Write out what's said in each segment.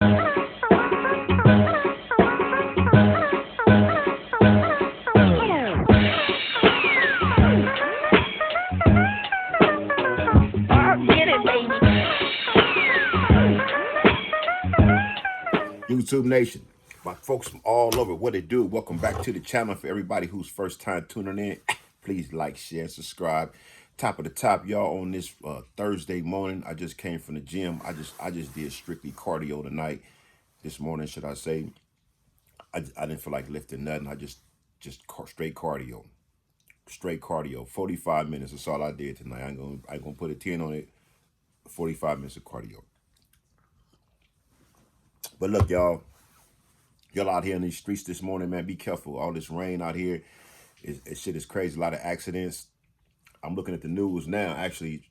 YouTube Nation, my folks from all over, what it do? Welcome back to the channel. For everybody who's first time tuning in, please like, share, subscribe. Top of the top, y'all, on this Thursday morning. I just came from the gym. I just did strictly cardio tonight. This morning, should I say? I didn't feel like lifting nothing. I just straight cardio, 45 minutes. That's all I did tonight. I ain't gonna put a 10 on it. 45 minutes of cardio. But look, y'all out here in these streets this morning, man, be careful. All this rain out here, shit is crazy. A lot of accidents. I'm looking at the news now. Actually,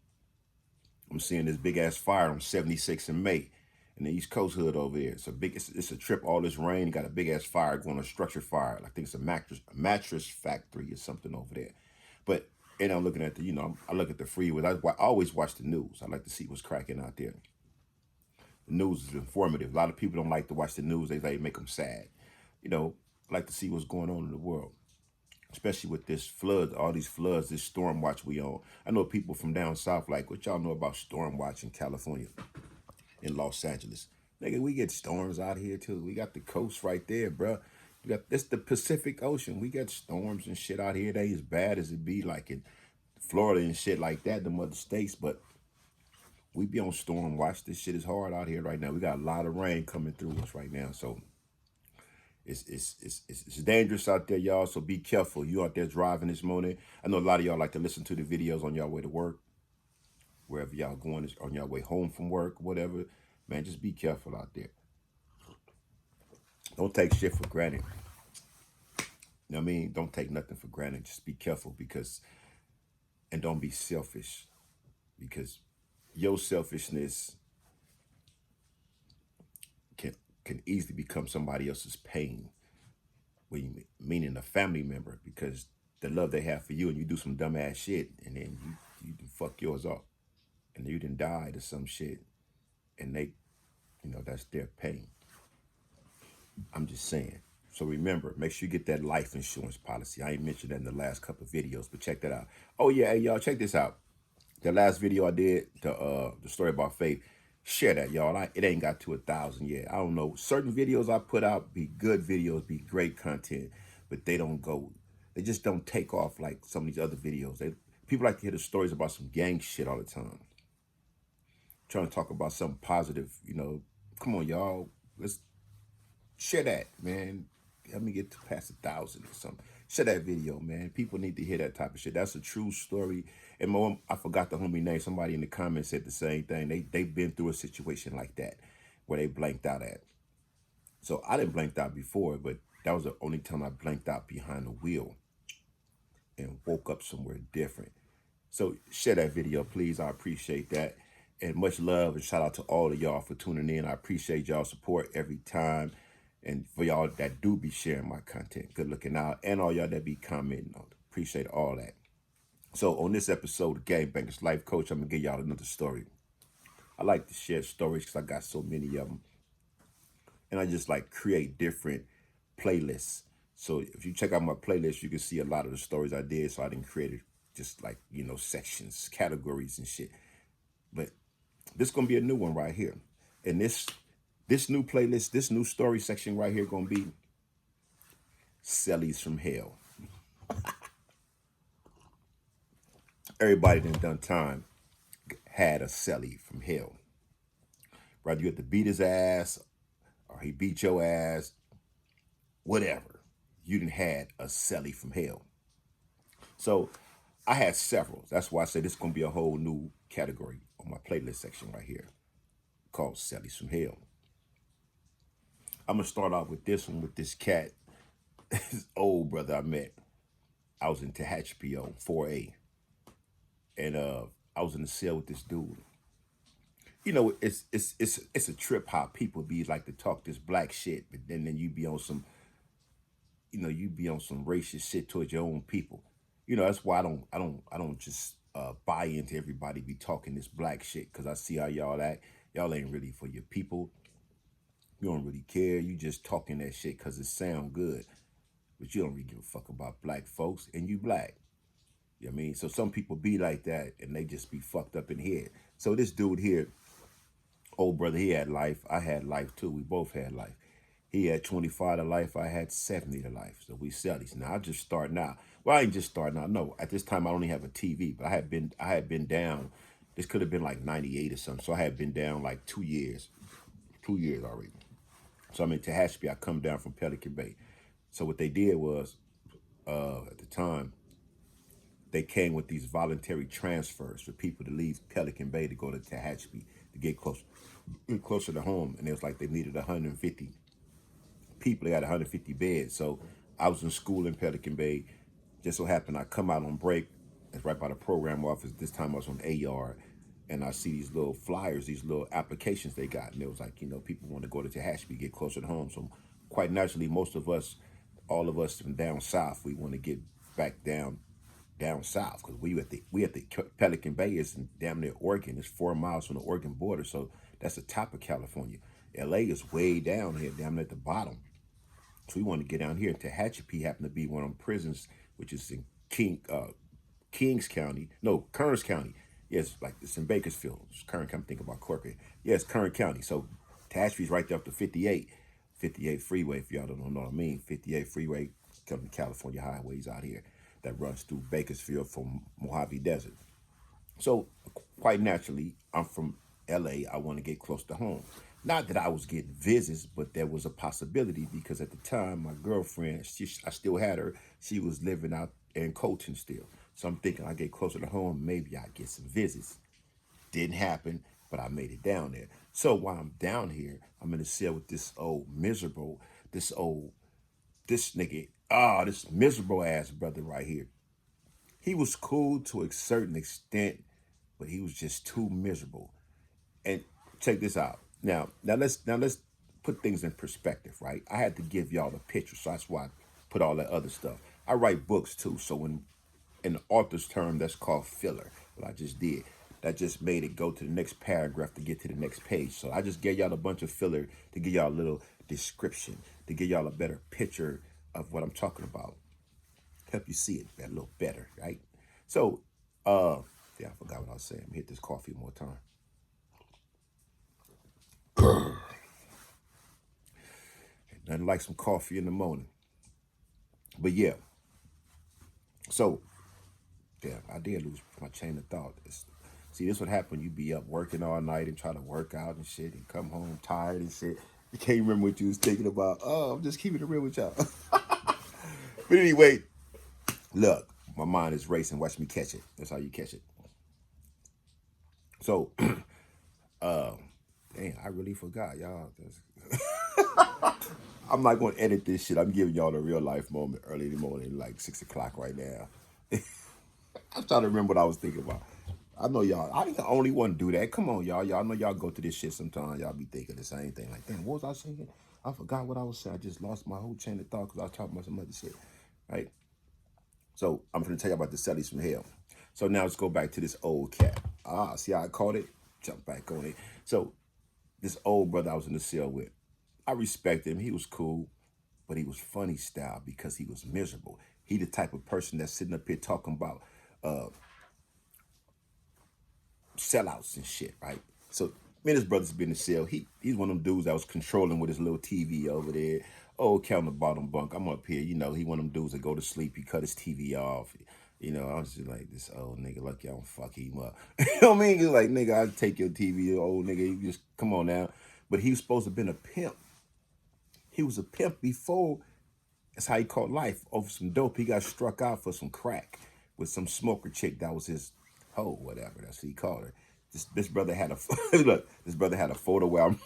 I'm seeing this big ass fire on 76 in May in the East Coast hood over there. It's a trip. All this rain, you got a big ass fire going, a structure fire. I think it's a mattress factory or something over there. But and I'm looking at the, I look at the freeways. I always watch the news. I like to see what's cracking out there. The news is informative. A lot of people don't like to watch the news. They make them sad. I like to see what's going on in the world, especially with this flood, all these floods, this storm watch we on. I know people from down south like, what y'all know about storm watch in California, in Los Angeles? Nigga, we get storms out here too. We got the coast right there, bruh. This the Pacific Ocean. We got storms and shit out here. They ain't as bad as it be like in Florida and shit like that, the other states, but we be on storm watch. This shit is hard out here right now. We got a lot of rain coming through us right now, so it's dangerous out there, y'all. So be careful. You out there driving this morning. I know a lot of y'all like to listen to the videos on your way to work, wherever y'all going, on your way home from work, whatever. Man, just be careful out there. Don't take shit for granted. You know what I mean? Don't take nothing for granted. Just be careful and don't be selfish, because your selfishness can easily become somebody else's pain, meaning a family member, because the love they have for you, and you do some dumbass shit, and then you fuck yours up, and you didn't die to some shit, and they, that's their pain. I'm just saying. So remember, make sure you get that life insurance policy. I ain't mentioned that in the last couple of videos, but check that out. Oh yeah, hey, y'all, check this out. The last video I did, the story about faith, share that, y'all. It ain't got to 1,000 yet. I don't know. Certain videos I put out be good videos, be great content, but they just don't take off like some of these other videos. People like to hear the stories about some gang shit all the time. Trying to talk about something positive, Come on, y'all. Let's share that, man. Let me get to past 1,000 or something. Share that video, man. People need to hear that type of shit. That's a true story. And I forgot the homie name. Somebody in the comments said the same thing. They've been through a situation like that where they blanked out at. So I didn't blank out before, but that was the only time I blanked out behind the wheel and woke up somewhere different. So share that video, please. I appreciate that. And much love and shout out to all of y'all for tuning in. I appreciate y'all support every time. And for y'all that do be sharing my content, good looking out. And all y'all that be commenting on it. Appreciate all that. So on this episode of Gangbangers Life Coach, I'm going to give y'all another story. I like to share stories because I got so many of them. And I just like create different playlists. So if you check out my playlist, you can see a lot of the stories I did. So I didn't create it just like, sections, categories and shit. But this is going to be a new one right here. And this new playlist, this new story section right here going to be Cellies from Hell. Everybody done time had a cellie from hell. Whether you had to beat his ass or he beat your ass, whatever. You done had a cellie from hell. So I had several. That's why I said this is going to be a whole new category on my playlist section right here called Cellies from Hell. I'm going to start off with this one with this cat, this old brother I met. I was in TEHACHAPI on 4A. And I was in the cell with this dude. It's a trip how people be like to talk this black shit, but then you be on some, you be on some racist shit towards your own people. That's why I don't just buy into everybody be talking this black shit, because I see how y'all act. Y'all ain't really for your people. You don't really care. You just talking that shit because it sound good. But you don't really give a fuck about black folks, and you black. You know what I mean? So some people be like that, and they just be fucked up in here. So this dude here, old brother, he had life. I had life too. We both had life. He had 25 to life. I had 70 to life. So we sell these. Now I just starting out. Well, I ain't just starting out. No, at this time I only have a TV, but I had been down. This could have been like 98 or something. So I had been down like 2 years. 2 years already. So I'm in Tehachapi. I come down from Pelican Bay. So what they did was, at the time, they came with these voluntary transfers for people to leave Pelican Bay to go to Tehachapi to get closer to home. And it was like they needed 150 people. They had 150 beds. So I was in school in Pelican Bay. Just so happened I come out on break. It's right by the program office. This time I was on AR. And I see these little flyers, these little applications they got. And it was like, people want to go to Tehachapi, get closer to home. So quite naturally, most of us, all of us from down south, we want to get back down south because we at the Pelican Bay is damn near Oregon. It's 4 miles from the Oregon border, so that's the top of California. LA is way down here, down at the bottom. So we want to get down here. And Tehachapi happened to be one of them prisons, which is in Kings County, no, Kearns County. Yes, like it's in Bakersfield. It's Kern, I'm thinking about Corcoran. Yes, Kern County. So Tehachapi's right there up to 58 freeway, if y'all don't know what I mean. 58 freeway, coming to California highways out here that runs through Bakersfield from Mojave Desert. So quite naturally, I'm from LA. I want to get close to home. Not that I was getting visits, but there was a possibility because at the time, my girlfriend, I still had her. She was living out in Colton still. So I'm thinking I get closer to home, maybe I get some visits. Didn't happen, but I made it down there. So while I'm down here, I'm in the cell with this this miserable ass brother right here. He was cool to a certain extent, but he was just too miserable. And check this out. Now let's put things in perspective, right? I had to give y'all the picture, so that's why I put all that other stuff. I write books too, so when in the author's term, that's called filler. What I just did, that just made it go to the next paragraph to get to the next page. So I just gave y'all a bunch of filler to give y'all a little description, to give y'all a better picture of what I'm talking about. Help you see it a little better, right? So, yeah, I forgot what I was saying. Let me hit this coffee one more time. Nothing like some coffee in the morning. But yeah, so, yeah, I did lose my chain of thought. See, this would happen. You be up working all night and try to work out and shit and come home tired and shit. You can't remember what you was thinking about. Oh, I'm just keeping it real with y'all. But anyway, look, my mind is racing. Watch me catch it. That's how you catch it. So, dang, I really forgot, y'all. I'm not going to edit this shit. I'm giving y'all the real life moment early in the morning, like 6 o'clock right now. I'm trying to remember what I was thinking about. I know y'all, I ain't the only one to do that. Come on, y'all. Y'all know y'all go through this shit sometimes. Y'all be thinking the same thing. Like, damn, what was I saying? I forgot what I was saying. I just lost my whole chain of thought because I was talking about some other shit. Right? So I'm going to tell you about the Cellies from Hell. So now let's go back to this old cat. See how I caught it? Jump back on it. So this old brother I was in the cell with, I respected him. He was cool, but he was funny style because he was miserable. He the type of person that's sitting up here talking about sellouts and shit, right? So me and his brother's been in the cell. He's one of them dudes that was controlling with his little TV over there. Oh, count the bottom bunk. I'm up here. He one of them dudes that go to sleep. He cut his TV off. I was just like, this old nigga, lucky I don't fuck him up. You know what I mean? He's like, nigga, I'll take your TV, old nigga. You just come on now. But he was supposed to have been a pimp. He was a pimp before. That's how he caught life over some dope. He got struck out for some crack with some smoker chick that was his hoe, whatever. That's what he called her. This brother had a look. This brother had a photo album.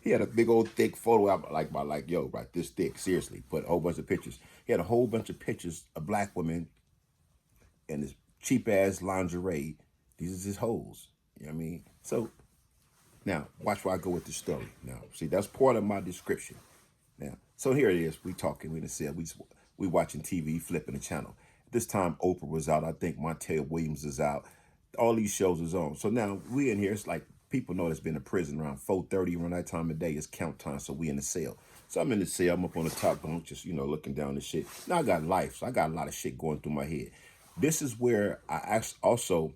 He had a big old thick photo album like yo, right this thick. Seriously, put a whole bunch of pictures. He had a whole bunch of pictures of black women in this cheap ass lingerie. These is his hoes. You know what I mean? So now watch where I go with the story. Now see that's part of my description. Now, so here it is. We talking. We done said we watching TV, flipping the channel. This time Oprah was out. I think Montel Williams is out. All these shows is on. So now we in here. It's like People know that's been in prison around 4:30 around that time of day. It's count time, so we in the cell. So I'm in the cell. I'm up on the top bunk, just looking down the shit. Now I got life, so I got a lot of shit going through my head. This is where I also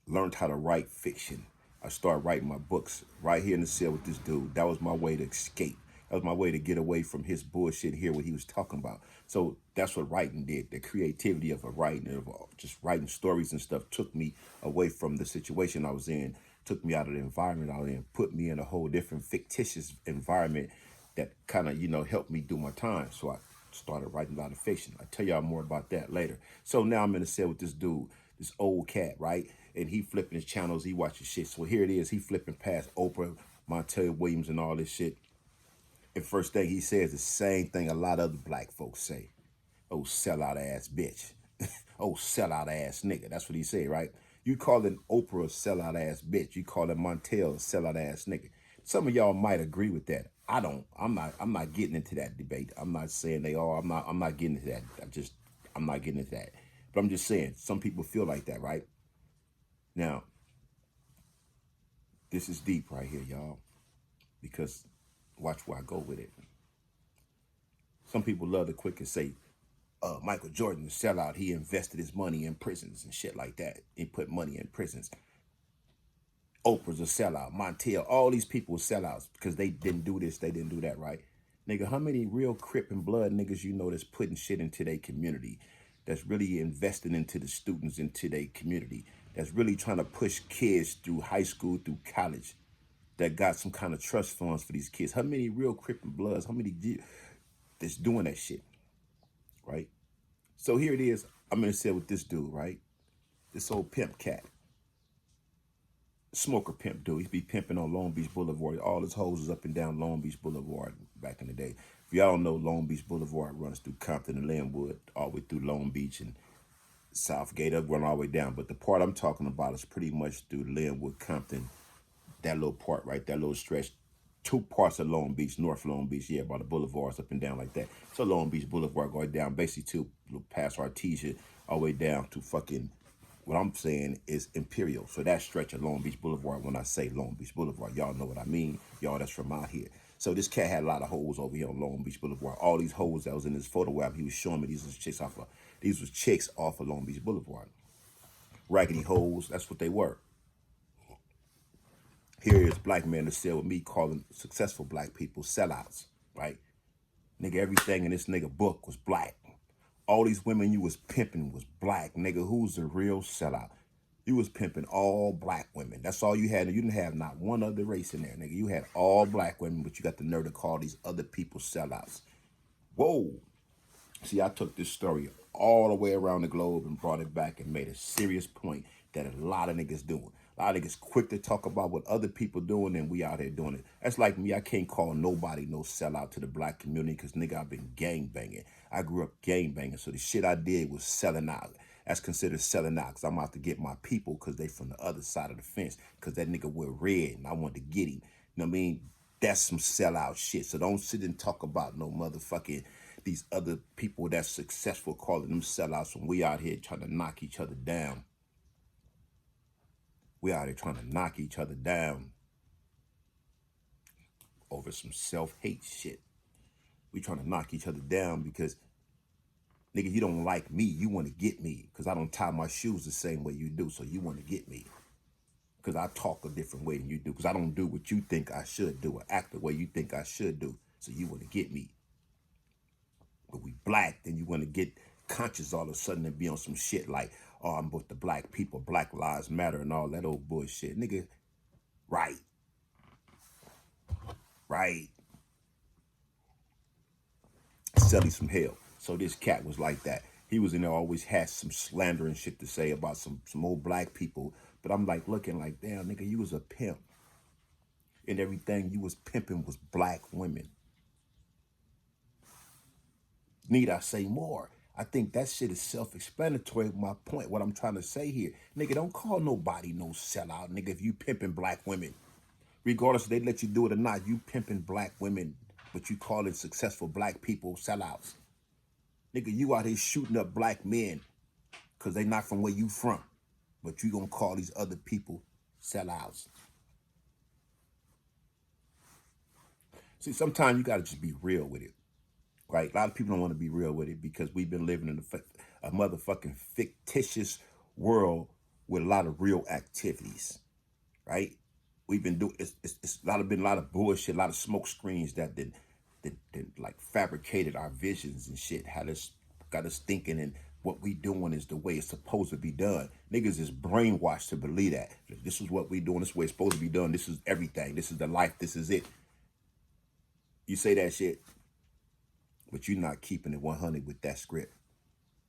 learned how to write fiction. I started writing my books right here in the cell with this dude. That was my way to escape. That was my way to get away from his bullshit, hear what he was talking about. So that's what writing did. The creativity of a writing, of just writing stories and stuff, took me away from the situation I was in, took me out of the environment I was in, put me in a whole different fictitious environment that kind of, helped me do my time. So I started writing a lot of fiction. I'll tell y'all more about that later. So now I'm in the cell with this dude, this old cat, right? And he flipping his channels, he watching shit. So here it is, he flipping past Oprah, Montel Williams, and all this shit. And first thing he says the same thing a lot of other black folks say. Oh, sellout ass bitch. Oh, sellout ass nigga. That's what he said, right? You calling Oprah a sellout ass bitch. You calling Montel a sellout ass nigga. Some of y'all might agree with that. I don't. I'm not getting into that debate. I'm not saying they are. I'm not getting into that. I'm not getting into that. But I'm just saying some people feel like that, right? Now, this is deep right here, y'all. Because watch where I go with it. Some people love to quick and say, Michael Jordan, the sellout, he invested his money in prisons and shit like that. He put money in prisons. Oprah's a sellout. Montel, all these people were sellouts because they didn't do this, they didn't do that, right? Nigga, how many real Crip and Blood niggas you know that's putting shit into their community, that's really investing into the students, into their community, that's really trying to push kids through high school, through college, that got some kind of trust funds for these kids? How many real Crip and Bloods, how many that's doing that shit, right? So here it is. I'm in a cell with this dude, right? This old pimp cat. Smoker pimp dude. He be pimping on Long Beach Boulevard. All his hoes is up and down Long Beach Boulevard back in the day. If y'all don't know, Long Beach Boulevard runs through Compton and Linwood, all the way through Long Beach and Southgate, up run all the way down. But the part I'm talking about is pretty much through Linwood, Compton, that little part, right? That little stretch. Two parts of Long Beach, North Long Beach, yeah, by the boulevards up and down like that. So Long Beach Boulevard going down basically to past Artesia, all the way down to fucking, what I'm saying is Imperial. So that stretch of Long Beach Boulevard, when I say Long Beach Boulevard, y'all know what I mean. Y'all that's from out here. So this cat had a lot of hoes over here on Long Beach Boulevard. All these hoes that was in this photo album, he was showing me these was chicks off of Long Beach Boulevard. Raggedy hoes, that's what they were. Here is black men to sell with me calling successful black people sellouts, right? Nigga, everything in this nigga book was black. All these women you was pimping was black. Nigga, who's the real sellout? You was pimping all black women. That's all you had. You didn't have not one other race in there, nigga. You had all black women, but you got the nerve to call these other people sellouts. Whoa. See, I took this story all the way around the globe and brought it back and made a serious point that a lot of niggas doing. A lot of niggas quick to talk about what other people doing and we out here doing it. That's like me. I can't call nobody no sellout to the black community because, nigga, I've been gang banging. I grew up gang banging, so the shit I did was selling out. That's considered selling out because I'm out to get my people because they from the other side of the fence because that nigga wear red and I want to get him. You know what I mean? That's some sellout shit. So don't sit and talk about no motherfucking these other people that's successful calling them sellouts when we out here trying to knock each other down. We out here trying to knock each other down over some self-hate shit. We trying to knock each other down because, nigga, you don't like me. You want to get me because I don't tie my shoes the same way you do. So you want to get me because I talk a different way than you do because I don't do what you think I should do or act the way you think I should do. So you want to get me. But we black, then you want to get conscious all of a sudden and be on some shit like, oh, I'm with the black people, Black Lives Matter and all that old bullshit. Nigga, right. Selling some hell. So this cat was like that. He was in there, always had some slandering shit to say about some old black people. But I'm like looking like, damn, nigga, you was a pimp. And everything you was pimping was black women. Need I say more? I think that shit is self-explanatory with my point, what I'm trying to say here. Nigga, don't call nobody no sellout, nigga, if you pimping black women. Regardless if they let you do it or not, you pimping black women, but you calling successful black people sellouts. Nigga, you out here shooting up black men because they not from where you from. But you gonna call these other people sellouts. See, sometimes you got to just be real with it, right? A lot of people don't want to be real with it because we've been living in a motherfucking fictitious world with a lot of real activities, right? We've been doing it's been a lot of bullshit, a lot of smoke screens that like fabricated our visions and shit. Had us got us thinking and what we doing is the way it's supposed to be done. Niggas is brainwashed to believe that this is what we doing. This is the way it's supposed to be done. This is everything. This is the life. This is it. You say that shit, but you're not keeping it 100 with that script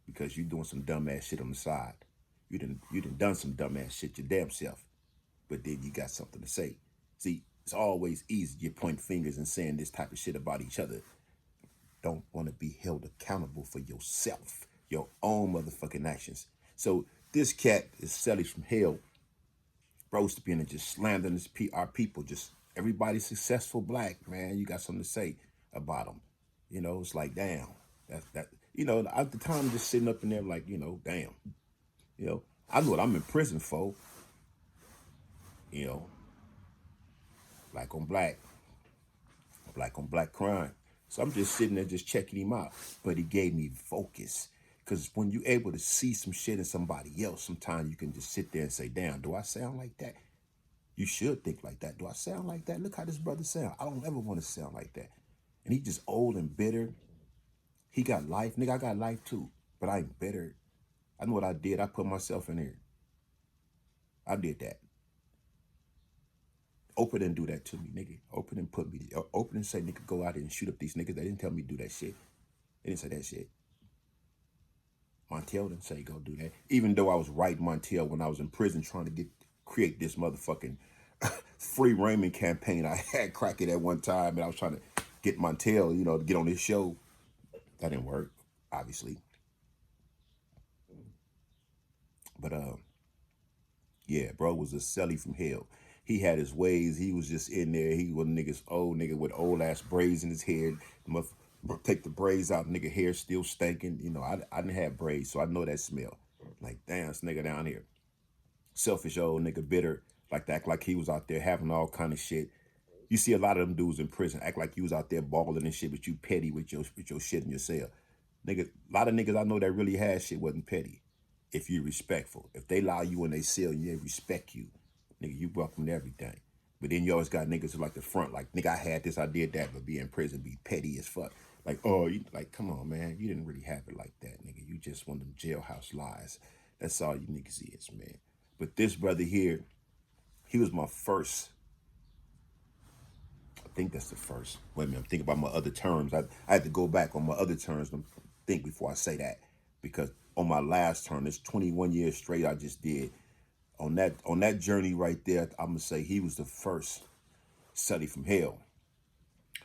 because you're doing some dumbass shit on the side. You done some dumbass shit your damn self, but then you got something to say. See, it's always easy to point fingers and saying this type of shit about each other. Don't want to be held accountable for yourself, your own motherfucking actions. So this cat is Sally from hell, rose to being and just slandering our people. Just everybody successful black man. You got something to say about them. You know, it's like damn. That. You know, at the time, just sitting up in there like, you know, damn. You know, I know what I'm in prison for. You know, black on black crime. So I'm just sitting there just checking him out. But he gave me focus. Because when you're able to see some shit in somebody else, sometimes you can just sit there and say, damn, do I sound like that? You should think like that. Do I sound like that? Look how this brother sound. I don't ever want to sound like that. And he just old and bitter. He got life. Nigga, I got life too. But I ain't bitter. I know what I did. I put myself in there. I did that. Open and do that to me, nigga. Open and put me. Open and say, nigga, go out there and shoot up these niggas. They didn't tell me to do that shit. They didn't say that shit. Montel didn't say go do that. Even though I was writing Montel when I was in prison trying to create this motherfucking free Raymond campaign. I had Crackett at one time and I was trying to get Montel, you know, to get on this show. That didn't work, obviously. But yeah, bro was a celly from hell. He had his ways. He was just in there. He was niggas old nigga with old ass braids in his head. Must take the braids out. Nigga hair still stinking. You know, I didn't have braids, so I know that smell. Like, damn, this nigga down here. Selfish old nigga, bitter. Like to act like he was out there having all kind of shit. You see a lot of them dudes in prison act like you was out there balling and shit, but you petty with your shit in your cell. Nigga, a lot of niggas I know that really had shit wasn't petty. If you respectful. If they allow you in they cell, they respect you. Nigga, you welcome to everything. But then you always got niggas who like the front, like, nigga, I had this, I did that, but be in prison, be petty as fuck. Like, oh, you, like, come on, man. You didn't really have it like that, nigga. You just one of them jailhouse lies. That's all you niggas is, man. But this brother here, he was my first. I think that's the first. Wait a minute, I'm thinking about my other terms. I had to go back on my other terms and think before I say that. Because on my last term, it's 21 years straight I just did. On that journey right there, I'm gonna say he was the first study from hell.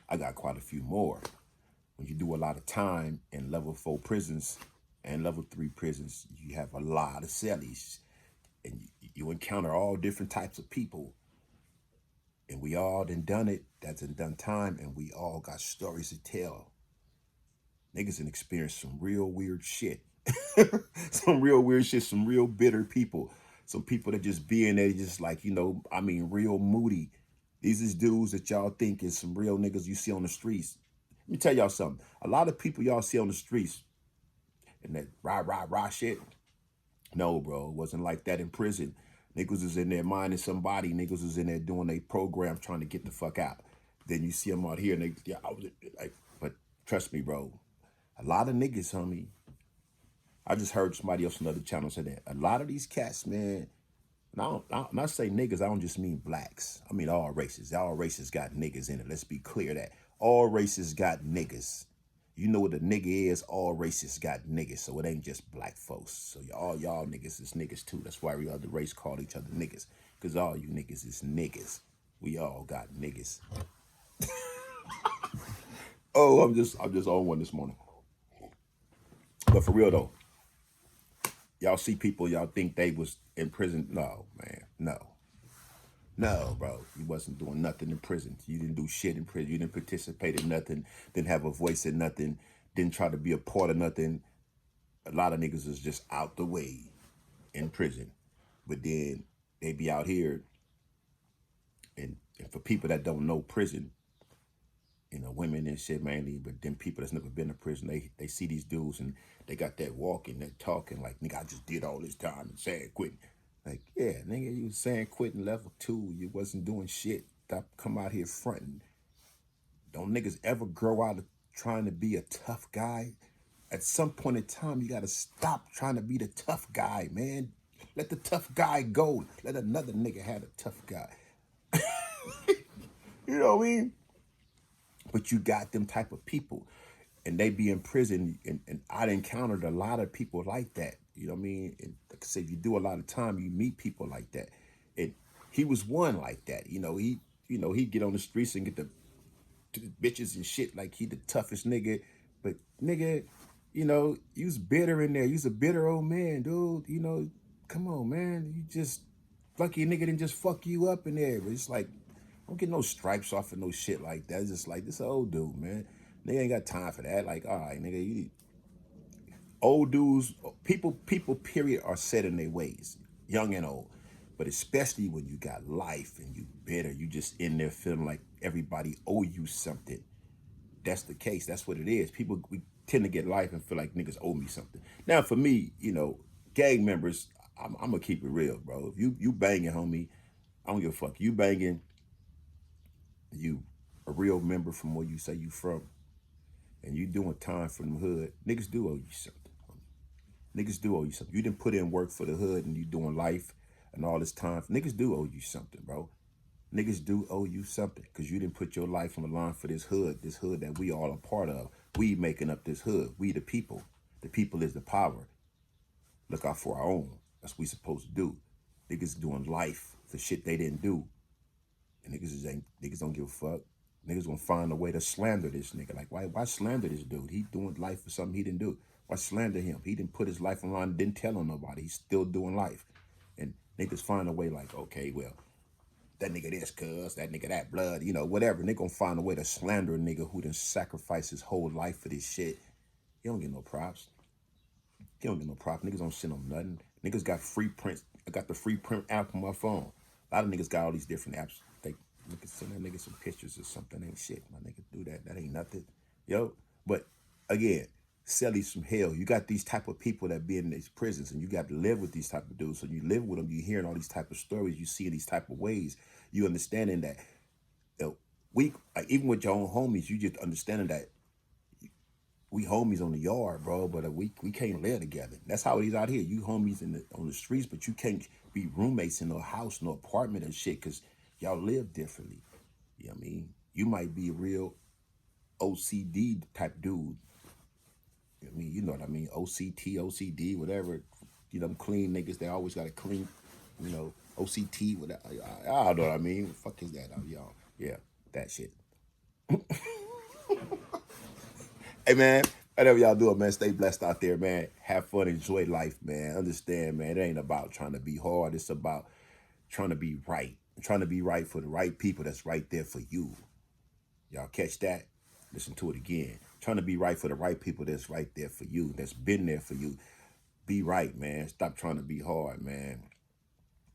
I got quite a few more. When you do a lot of time in level 4 prisons and level 3 prisons, you have a lot of cellies. And you encounter all different types of people. And we all done it. That's done time. And we all got stories to tell. Niggas done experienced some real weird shit. Some real weird shit. Some real bitter people. Some people that just be in there just like, you know, I mean, real moody. These is dudes that y'all think is some real niggas you see on the streets. Let me tell y'all something. A lot of people y'all see on the streets and that rah shit. No, bro, it wasn't like that in prison. Niggas was in there minding somebody. Niggas was in there doing a program trying to get the fuck out. Then you see them out here and they, yeah, I was like, but trust me, bro. A lot of niggas, homie. I just heard somebody else on another channel say that. A lot of these cats, man, and when I say niggas, I don't just mean blacks. I mean all races. All races got niggas in it. Let's be clear that. All races got niggas. You know what a nigga is? All races got niggas. So it ain't just black folks. So all y'all niggas is niggas too. That's why we other race call each other niggas. Because all you niggas is niggas. We all got niggas. Oh, I'm just on one this morning. But for real though, y'all see people, y'all think they was in prison. No, man, no. No, bro, you wasn't doing nothing in prison. You didn't do shit in prison. You didn't participate in nothing, didn't have a voice in nothing, didn't try to be a part of nothing. A lot of niggas is just out the way in prison. But then they be out here, and for people that don't know prison, You know, women and shit mainly, but then people that's never been to prison, they see these dudes and they got that walking, that talking like, nigga, I just did all this time and saying quitting. Like, yeah, nigga, you was saying quitting level 2, you wasn't doing shit. Stop, come out here fronting. Don't niggas ever grow out of trying to be a tough guy? At some point in time, you gotta stop trying to be the tough guy, man. Let the tough guy go. Let another nigga have a tough guy. You know what I mean? But you got them type of people, and they be in prison, and I'd encountered a lot of people like that. You know what I mean? And like I said, if you do a lot of time, you meet people like that. And he was one like that. He'd get on the streets and get to the bitches and shit like he the toughest nigga. But nigga, you was bitter in there. You was a bitter old man, dude. Come on, man. You just lucky a nigga didn't just fuck you up in there. But it's like, don't get no stripes off of no shit like that. It's just like, this old dude, man. Nigga ain't got time for that. Like, all right, nigga, you old dudes, people, period, are set in their ways, young and old. But especially when you got life and you bitter, you just in there feeling like everybody owe you something. That's the case. That's what it is. People, we tend to get life and feel like niggas owe me something. Now, for me, gang members, I'm gonna keep it real, bro. If you banging, homie, I don't give a fuck. You banging, you a real member from where you say you from, and you doing time from the hood, niggas do owe you something. Niggas do owe you something. You didn't put in work for the hood and you doing life and all this time. Niggas do owe you something, bro. Niggas do owe you something because you didn't put your life on the line for this hood that we all are part of. We making up this hood. We the people. The people is the power. Look out for our own. That's what we supposed to do. Niggas doing life for shit they didn't do. And niggas don't give a fuck. Niggas gonna find a way to slander this nigga. Like, why slander this dude? He doing life for something he didn't do. Why slander him? He didn't put his life on the line, didn't tell on nobody. He's still doing life. And niggas find a way like, okay, well, that nigga this, cuz, that nigga that, blood, whatever. They gonna find a way to slander a nigga who done sacrificed his whole life for this shit. He don't get no props. He don't get no props. Niggas don't send him nothing. Niggas got free prints. I got the free print app on my phone. A lot of niggas got all these different apps. They niggas send that nigga some pictures or something. Ain't shit. My nigga do that. That ain't nothing. Yo. But again, Selly's from hell. You got these type of people that be in these prisons, and you got to live with these type of dudes. So you live with them, you hearing all these type of stories, you see these type of ways, you understanding that, even with your own homies, you just understanding that we homies on the yard, bro, but we can't live together. That's how it is out here. You homies on the streets, but you can't be roommates in no house, no apartment and shit, because y'all live differently. You know what I mean? You might be a real OCD type dude. You know what I mean? OCT, OCD, whatever. Them clean niggas, they always got to clean, OCT, whatever. I don't know what I mean. What the fuck is that, y'all? Yeah, that shit. Hey, man, whatever y'all doing, man, stay blessed out there, man. Have fun, enjoy life, man. Understand, man, it ain't about trying to be hard. It's about trying to be right. Trying to be right for the right people that's right there for you. Y'all catch that? Listen to it again. Trying to be right for the right people that's right there for you, that's been there for you. Be right, man. Stop trying to be hard, man.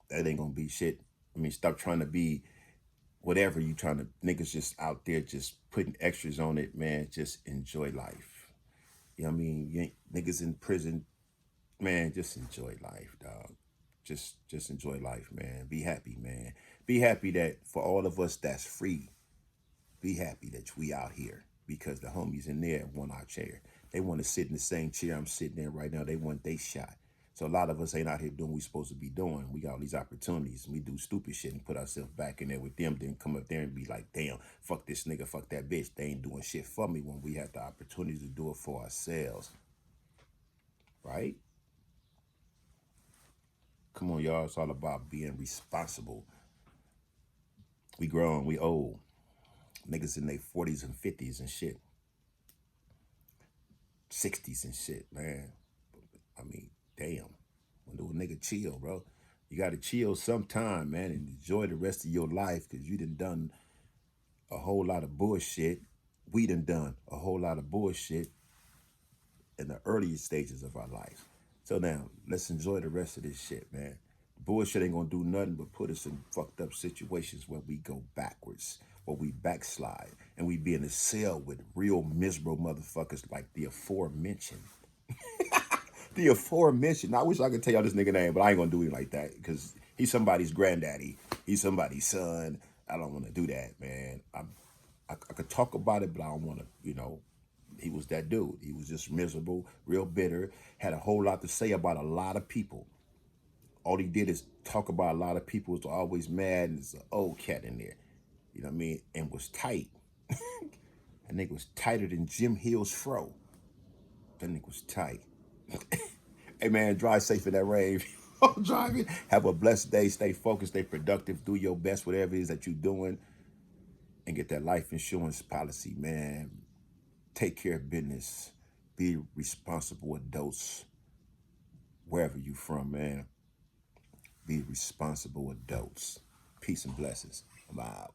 That ain't gonna be shit. Stop trying to be whatever you trying to. Niggas just out there just putting extras on it, man. Just enjoy life. You know what I mean? You ain't, niggas in prison, man, just enjoy life, dog. Just enjoy life, man. Be happy, man. Be happy that for all of us that's free, be happy that we out here because the homies in there want our chair. They want to sit in the same chair I'm sitting in right now. They want they shot. So a lot of us ain't out here doing what we supposed to be doing. We got all these opportunities. And we do stupid shit and put ourselves back in there with them. Then come up there and be like, damn, fuck this nigga, fuck that bitch. They ain't doing shit for me when we have the opportunity to do it for ourselves. Right? Come on, y'all. It's all about being responsible. We grown, we old. Niggas in their 40s and 50s and shit. 60s and shit, man. Damn. When do a nigga chill, bro? You got to chill sometime, man, and enjoy the rest of your life because you done a whole lot of bullshit. We done a whole lot of bullshit in the earliest stages of our life. So now, let's enjoy the rest of this shit, man. Bullshit ain't gonna do nothing but put us in fucked up situations where we go backwards, or we backslide and we be in a cell with real miserable motherfuckers like the aforementioned. The aforementioned. I wish I could tell y'all this nigga name, but I ain't gonna do it like that because he's somebody's granddaddy. He's somebody's son. I don't want to do that, man. I could talk about it, but I don't want to, you know. He was that dude. He was just miserable, real bitter, had a whole lot to say about a lot of people. All he did is talk about a lot of people, was always mad, and there's an old cat in there. You know what I mean? And was tight. That nigga was tighter than Jim Hill's fro. That nigga was tight. Hey man, drive safe in that rain. I'm driving. Have a blessed day. Stay focused. Stay productive. Do your best, whatever it is that you're doing, and get that life insurance policy, man. Take care of business. Be responsible adults wherever you from, man. Be responsible adults. Peace and blessings. I'm out.